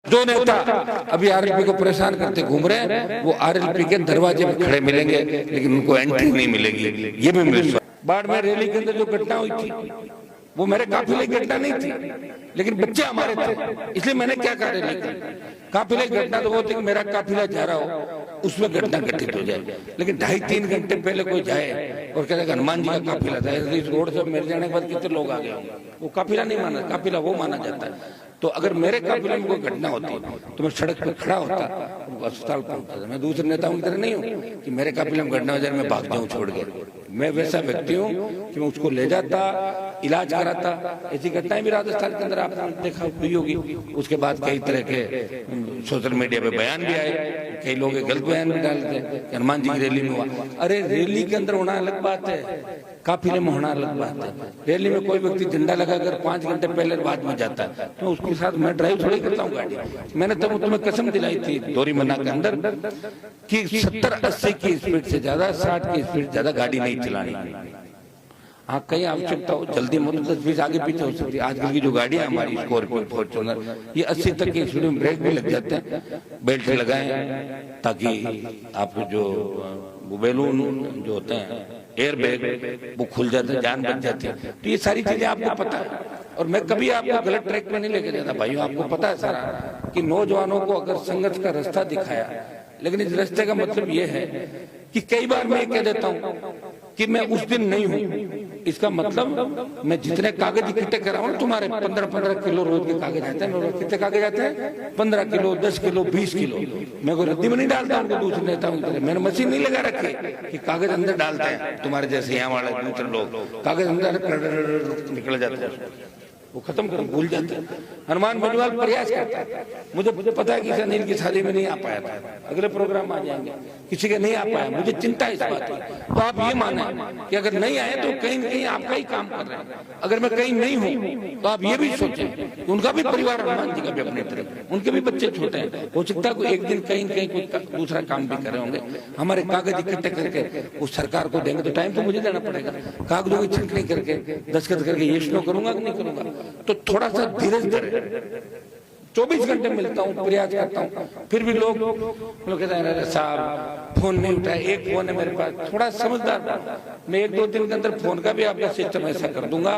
जो नेता अभी आरएलपी को परेशान करते घूम रहे हैं वो आरएलपी के दरवाजे पे खड़े मिलेंगे, लेकिन उनको एंट्री नहीं मिलेगी। ये भी मेरे बाड़मेर रैली के अंदर जो घटना हुई थी वो मेरे काफिले की घटना नहीं थी, लेकिन बच्चे हमारे थे, इसलिए मैंने क्या कहा रैली की काफिले की घटना तो वो थी कि मेरा काफिला जा रहा हो उसमें घटना घटित हो जाए, लेकिन 2.5-3 घंटे पहले कोई जाए और कहता हनुमान जी का काफिला था, इस रोड से मेरे जाने के बाद कितने लोग आ गए होंगे, वो काफिला नहीं माना, काफिला वो माना जाता है। तो अगर मेरे काफिले में कोई घटना होती तो मैं सड़क पर खड़ा होता, अस्पताल पहुंचता। मैं दूसरे नेताओं की तरह नहीं हूँ कि मेरे काफिले में घटना हो जाए मैं भाग जाऊं छोड़ के। मैं वैसा व्यक्ति हूँ कि मैं उसको ले जाता, इलाज कराता। ऐसी घटनाएं भी राजस्थान के अंदर आपने देखा हुई होगी। उसके बाद कई तरह के सोशल मीडिया पे बयान भी आए, कई लोग गलत बयान भी डालते हैं हनुमान जी की रैली में हुआ। अरे रैली के अंदर होना अलग बात है, काफिले में होना अलग बात है। रैली में कोई व्यक्ति झंडा लगाकर 5 घंटे पहले बाद में जाता है तो उसके साथ मैं ड्राइव थोड़ी करता हूँ गाड़ी। मैंने तब तुम्हें कसम दिलाई थी दोरी मना के अंदर कि 70-80 की स्पीड से ज्यादा, 60 की स्पीड से ज्यादा गाड़ी नहीं चलानी। हाँ कहीं आवश्यकता हो जल्दी मतलब 10-20 आगे पीछे हो सकती है। आजकल की जो गाड़ियां हमारी स्कॉर्पियो, फॉर्च्यूनर, ये 80 तक की स्पीड में ब्रेक भी लग जाते हैं। बेल्ट लगाएं ताकि आपको जो बैलून जो होते हैं एयर बैग वो खुल जाते हैं, जान बच जाती है। तो ये सारी चीजें आपको पता है और मैं कभी आपको गलत ट्रैक पे नहीं लेके जाता भाइयों। आपको पता है सारा कि नौजवानों को अगर संघर्ष का रास्ता दिखाया, लेकिन इस रास्ते का मतलब ये है कि कई बार मैं कह देता हूँ कि मैं उस दिन नहीं हूँ। इसका मतलब मैं जितने कागज इकट्ठे करा हूँ, तुम्हारे 15-15 किलो रोज के कागज आते हैं। कितने कागज आते हैं? 15 किलो, 10 किलो, 20 किलो। मैं कोई रद्दी में नहीं डालता उनको दूसरे नेताओं की तरह। मैंने मशीन नहीं लगा रखी कि कागज अंदर डालते हैं तुम्हारे जैसे यहाँ वाले दूसरे लोग कागज अंदर निकल जाते हैं, वो खत्म कर भूल जाते हैं। हनुमान बेनीवाल प्रयास करता है। मुझे पता है कि अनिल की शादी में नहीं आ पाया था, अगले प्रोग्राम आ जाएंगे, किसी के नहीं आ पाया, मुझे चिंता है इस बात की। तो आप ये माने कि अगर नहीं आए तो कहीं न कहीं आपका ही काम कर रहे हैं। अगर मैं कहीं नहीं हूँ तो आप ये भी सोचें कि उनका भी परिवार हनुमान जी का भी अपनी तरफ, उनके भी बच्चे छोटे हैं, हो सकता है कोई एक दिन कहीं कहीं कोई दूसरा काम भी कर रहे होंगे। हमारे कागज इकट्ठे करके उस सरकार को देंगे तो टाइम तो मुझे देना पड़ेगा। कागजों की छंटनी करके दस्तखत करके ये शुरू करूंगा कि नहीं करूंगा, तो थोड़ा सा धीरज धरे। 24 घंटे मिलता हूँ, प्रयास करता हूँ, फिर भी लोग कहते हैं अरे साहब फोन नहीं उठाए। एक फोन है मेरे पास, थोड़ा समझदार। मैं 1-2 दिन के अंदर फोन का भी आपका सिस्टम ऐसा कर दूंगा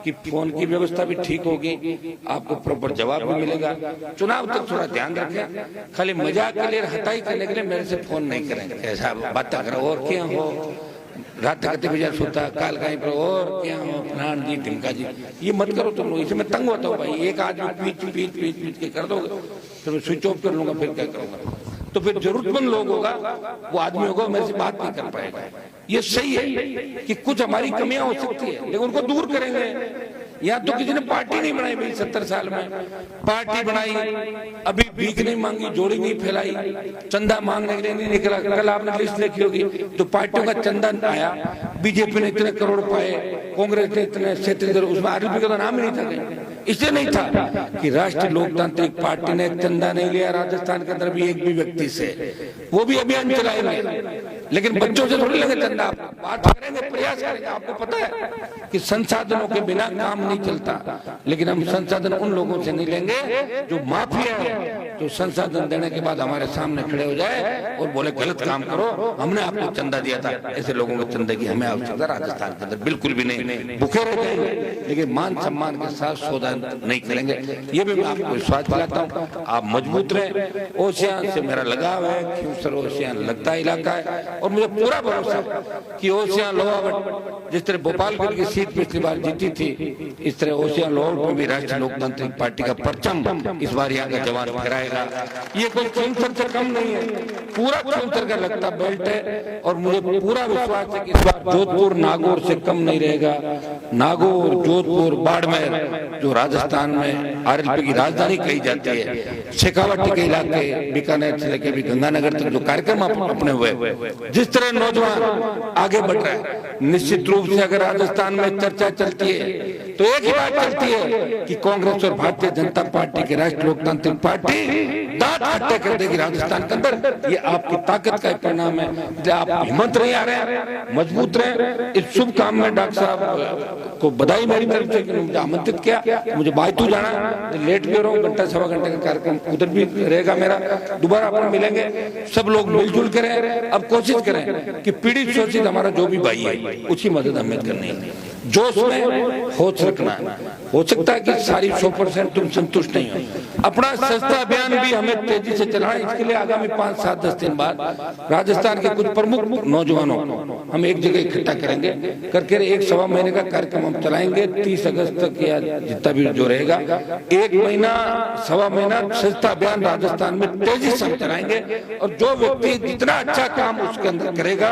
कि फोन की व्यवस्था भी ठीक होगी, आपको प्रॉपर जवाब भी मिलेगा। चुनाव तक थोड़ा ध्यान रखें, खाली मजाक के लिए, हताई करने के लिए मेरे से फोन नहीं करेंगे। ऐसा बात करो और क्या हो, रात तक बजा सोता काल कहीं पर और क्या हो फलान जी ढिमका जी, ये मत करो तुम लोग। इसे मैं तंग होता हूँ भाई। एक आदमी पीट के कर दोगे तो मैं स्विच ऑफ कर लूंगा, फिर क्या करूंगा। तो फिर जरूरतमंद लोग होगा, वो आदमी होगा मेरे से बात नहीं कर पाएगा। ये सही है कि कुछ हमारी कमियां हो सकती है, लेकिन उनको दूर करेंगे। या तो किसी ने पार्टी नहीं बनाई भाई 70 साल में, पार्टी बनाई अभी भीख नहीं मांगी, जोड़ी नहीं फैलाई, चंदा मांगने के लिए नहीं निकला। कल आपने लिस्ट देखी होगी तो पार्टियों का चंदा आया, बीजेपी ने इतने करोड़ पाए, कांग्रेस ने इतने 37, उसमें आरएलपी का तो नाम ही नहीं था कहीं। इसलिए नहीं था कि राष्ट्रीय लोकतांत्रिक पार्टी ने चंदा नहीं लिया राजस्थान के अंदर भी एक भी व्यक्ति से। वो भी अभियान चलाएंगे, लेकिन बच्चों से थोड़ी लेंगे चंदा। बात करेंगे, प्रयास करेंगे। आपको पता है कि संसाधनों के बिना काम नहीं चलता, लेकिन हम संसाधन उन लोगों से नहीं लेंगे जो माफिया है, तो संसाधन देने के बाद हमारे सामने खड़े हो जाए और बोले गलत काम करो, हमने आपको चंदा दिया था। ऐसे लोगों के चंदे की हमें आवश्यकता राजस्थान के अंदर बिल्कुल भी नहीं। भूखे रह जाएंगे लेकिन मान सम्मान के साथ सौदा नहीं करेंगे। ये भी मैं आपको विश्वास दिलाता हूँ। आप मजबूत रहे। ओशियान से मेरा लगाव है, क्यूसर ओशियान लगता इलाका है और मुझे पूरा भरोसा है कि ओशियान लोहावट जिस तरह भोपालगढ़ की सीट पिछली बार जीती थी, इस तरह ओशियान लोहावट में भी राष्ट्रीय लोकतांत्रिक पार्टी का परचम इस बार यहाँ का जवान फहराएगा। ये कोई क्यूसर से कम नहीं है, पूरा क्यूसर का लगता बेल्ट है और मुझे पूरा विश्वास है कि इस बार जोधपुर नागौर से कम नहीं रहेगा। नागौर, जोधपुर, बाड़मेर जो राजस्थान में आरएलपी की राजधानी कही जाती है, शेखावाटी के इलाके, बीकानेर से लेकर भी गंगानगर तक जो कार्यक्रम अपने हुए, जिस तरह नौजवान आगे बढ़ रहा है, निश्चित रूप से अगर राजस्थान में चर्चा चलती है तो एक ही बात चलती है कि कांग्रेस और भारतीय जनता पार्टी की राष्ट्रीय लोकतांत्रिक पार्टी दांत खट्टे कर देगी राजस्थान के अंदर। ये आपकी ताकत का परिणाम है। आप हिम्मत नहीं आ रहे, मजबूत रहे। इस शुभ काम में डॉक्टर साहब को बधाई मेरी तरफ से, मुझे आमंत्रित किया। मुझे बायतू जाना, लेट भी हो रहा हूँ, घंटा सवा घंटे का कार्यक्रम उधर भी रहेगा मेरा। दोबारा अपन मिलेंगे, सब लोग मिलजुल कर रहे। अब कोशिश करें कि पीड़ित शोषित हमारा जो भी भाई है उसकी मदद हमें करनी है। जोश में होश रखना है। हो सकता है कि सारी 100% तुम संतुष्ट नहीं हो। अपना सस्ता अभियान भी हमें तेजी से चलाना। इसके लिए आगामी 5, 7, 10 दिन बाद राजस्थान के कुछ प्रमुख नौजवानों हम एक जगह इकट्ठा करेंगे, करके 1-1.25 महीने का कार्यक्रम हम चलाएंगे। 30 अगस्त तक या जितना भी जो रहेगा, 1 महीना 1.25 महीना सस्ता अभियान राजस्थान में तेजी से हम चलाएंगे। और जो व्यक्ति जितना अच्छा काम उसके अंदर करेगा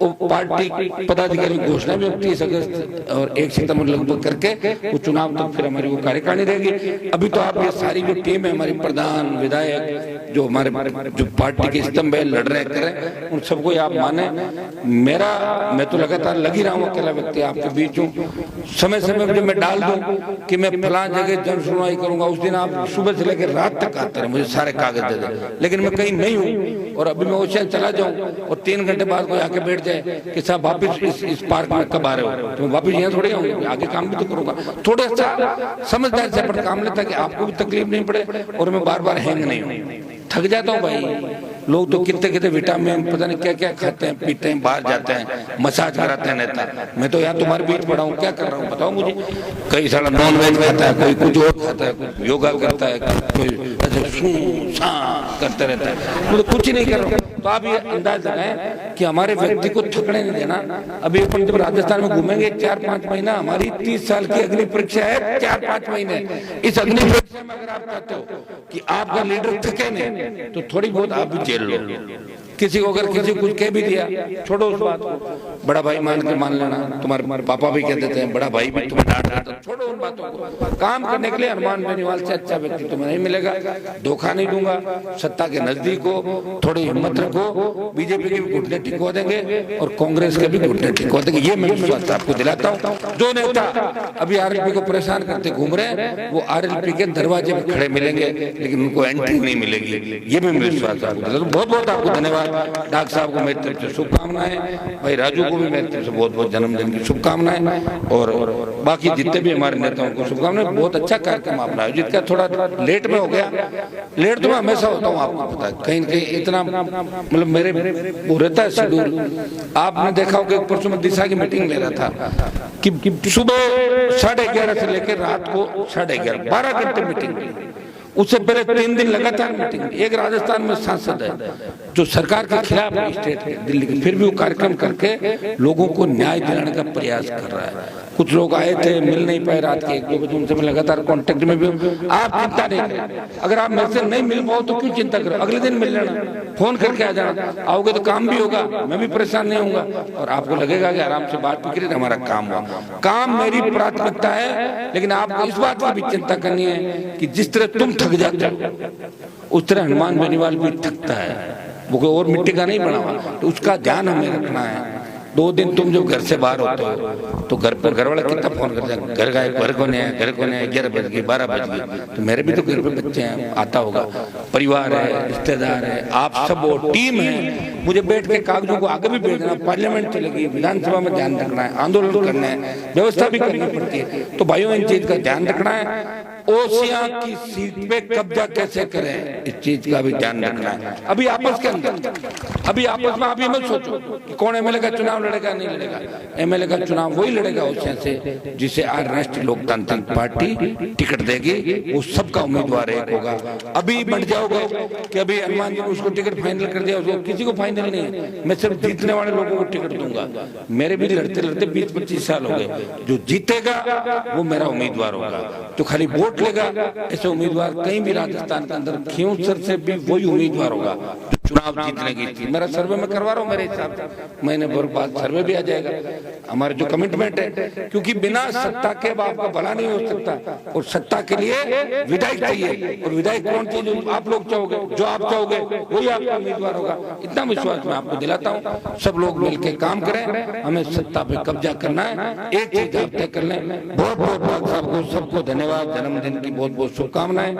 वो पार्टी पदाधिकारी घोषणा भी 30 अगस्त और 1 सितंबर लगभग करके वो चुनाव तक फिर हमारी वो कार्यकारिणी रहेगी। अभी तो आप ये सारी जो टीम है हमारी, प्रधान, विधायक, जो हमारे जो पार्टी के स्तंभ है, लड़ रहे करें, उन सबको आप माने। मैं तो लगातार लगी रहा हूँ, अकेला व्यक्ति आपके बीच हूँ। समय समय पर मैं डाल दूं कि मैं फलां जगह जन सुनवाई करूंगा, उस दिन आप सुबह से लेकर रात तक आते रहे, मुझे सारे कागज दे दें। लेकिन मैं कहीं नहीं हूँ और अभी मैं ओशियन चला जाऊँ और 3 घंटे बाद कोई आके बैठ जाए कि साहब वापिस इस पार्क में कब आ रहे हो, तो मैं वापिस यहाँ थोड़े आऊंगा, आगे काम भी तो करूंगा। थोड़ा सा समझदार से अपन काम लेता कि आपको भी तकलीफ नहीं पड़े और मैं बार बार हैंग नहीं हूँ। थक जाता हूँ भाई। लोग तो कितने कितने विटामिन पता नहीं क्या क्या खाते हैं, पीते हैं, बाहर जाते हैं, मसाज कराते हैं नेता। मैं तो यहाँ तुम्हारे बीच पड़ा हूँ, क्या कर रहा हूँ बताओ मुझे। कई सारा नॉन वेज खाता है, कोई कुछ और खाता है, कोई योगा करता है, कोई ऐसे करते रहता है, तो कुछ ही नहीं कर रहा। तो आप ये अंदाज लगाएं कि हमारे व्यक्ति को थकने नहीं देना। अभी अपन जब राजस्थान में घूमेंगे 4-5 महीना, हमारी 30 साल की अग्नि परीक्षा है। 4-5 महीने इस अग्नि परीक्षा में अगर आप चाहते हो कि आपका लीडर थके नहीं, तो थोड़ी बहुत आप भी झेल लो। किसी को अगर किसी कुछ कह भी दिया, छोड़ो उस बात को, बड़ा भाई मान के मान लेना। तुम्हारे पापा भी कह देते हैं, बड़ा भाई भी तुम्हें डांट देता है, छोड़ो उन बातों को। काम करने के लिए हनुमान बेनीवाल से अच्छा व्यक्ति तुम्हें नहीं मिलेगा। धोखा नहीं दूंगा। सत्ता के नजदीक हो, थोड़ी हिम्मत रखो। बीजेपी के भी घुटने टिकवा देंगे और कांग्रेस के भी घुटने टिकवा देंगे, ये मैं विश्वास आपको दिलाता हूँ। जो नेता अभी आरएलपी को परेशान करते घूम रहे हैं, वो आरएलपी के दरवाजे पे खड़े मिलेंगे, लेकिन उनको एंट्री नहीं मिलेगी, ये मैं विश्वास आपको। बहुत बहुत आपको धन्यवाद। डॉक्टर साहब को मेरी तरफ से शुभकामनाएं, भाई राजू को भी मेरी तरफ से बहुत बहुत जन्मदिन की शुभकामनाएं, और बाकी जितने भी हमारे नेताओं को शुभकामनाएं। बहुत अच्छा कार्यक्रम आपने आयोजित किया। थोड़ा लेट में हो गया, लेट तो मैं हमेशा होता हूँ, आपको पता है। कहीं न कहीं इतना मतलब मेरे वो रहता है शेड्यूल। आपने देखा होगा परसों में दिशा की मीटिंग ले रहा था कि सुबह 11:30 से लेकर रात को 11:30, 12 घंटे मीटिंग। उससे पहले 3 दिन लगातार मीटिंग। एक राजस्थान में सांसद है जो सरकार के खिलाफ है, स्टेट के दिल्ली के, फिर भी वो कार्यक्रम करके लोगों को न्याय दिलाने का प्रयास कर रहा है। कुछ लोग आए थे, मिल नहीं पाए रात के 1-2 बजे, उनसे मैं लगातार कांटेक्ट में भी हूँ। आप चिंता नहीं करें, अगर आप मेरे से नहीं मिल पाओ तो क्यों चिंता करो, अगले दिन मिल लेना, फोन करके आ जाना। आओगे तो काम भी होगा, मैं भी परेशान नहीं होऊंगा, और आपको लगेगा कि आराम से बात करिए, हमारा काम हुआ। काम मेरी प्राथमिकता है, लेकिन आपको इस बात की भी चिंता करनी है कि जिस तरह तुम थक जाते हो उस तरह हनुमान बेनीवाल भी थकता है। वो कोई और मिट्टी का नहीं बना हुआ, तो उसका ध्यान हमें रखना है। 2 दिन तुम जब घर से बाहर होते हो तो घर पर घर वाला कितना फोन करते हैं, घर गए, घर को नहीं है, घर को नहीं है, 11 बज गए, 12 बज गए। तो मेरे भी तो घर पे बच्चे हैं, आता होगा, परिवार है, रिश्तेदार है, आप सब वो टीम है। मुझे बैठ के कागजों को आगे भी भेजना, पार्लियामेंट चलेगी, विधानसभा में ध्यान रखना है, आंदोलन करना है, व्यवस्था भी करनी पड़ती है। तो भाइयों इन चीज का ध्यान रखना है। ओसिया की सीट पे कब्जा कैसे करें, इस चीज का भी ध्यान रखना है। अभी आपस के अंदर, अभी आपस में अभी मत सोचो कि कौन एमएलए का चुनाव लड़ेगा नहीं लड़ेगा। एमएलए का चुनाव वही लड़ेगा ओसिया से जिसे आज राष्ट्रीय लोकतांत्रिक पार्टी टिकट देगी, वो सबका उम्मीदवार एक होगा। अभी बढ़ जाओगे कि अभी हनुमान जी ने उसको टिकट फाइनल कर दिया, उसको किसी को फाइनल नहीं है। मैं सिर्फ जीतने वाले लोगों को टिकट दूंगा। मेरे भी लड़ते लड़ते 20-25 साल हो गए। जो जीतेगा वो मेरा उम्मीदवार होगा, जो खाली वोट लेगा ऐसे उम्मीदवार कहीं भी राजस्थान के अंदर खियोसर से भी वही उम्मीदवार होगा। चुनाव जीतने की थी। मेरा सर्वे में करवा रहा हूँ, मेरे हिसाब से महीने भर बाद सर्वे भी आ जाएगा। हमारे जो कमिटमेंट है, क्योंकि बिना सत्ता के आपका भला नहीं हो सकता, और सत्ता के लिए विधायक चाहिए, और विधायक कौन चाहिए? जो आप लोग चाहोगे, जो आप चाहोगे वही आपका उम्मीदवार होगा। इतना विश्वास मैं आपको दिलाता हूँ। सब लोग मिलकर काम करें, हमें सत्ता पे कब्जा करना है, एक चीज आप तय कर लें। बहुत बहुत सबको सबको धन्यवाद, जन्मदिन की बहुत बहुत शुभकामनाएं।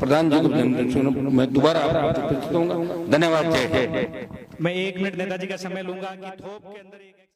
प्रधान जी को जन्मदिन मैं दोबारा आपको दूंगा। धन्यवाद। जय जय। मैं 1 मिनट नेताजी का समय लूंगा कि थोप के अंदर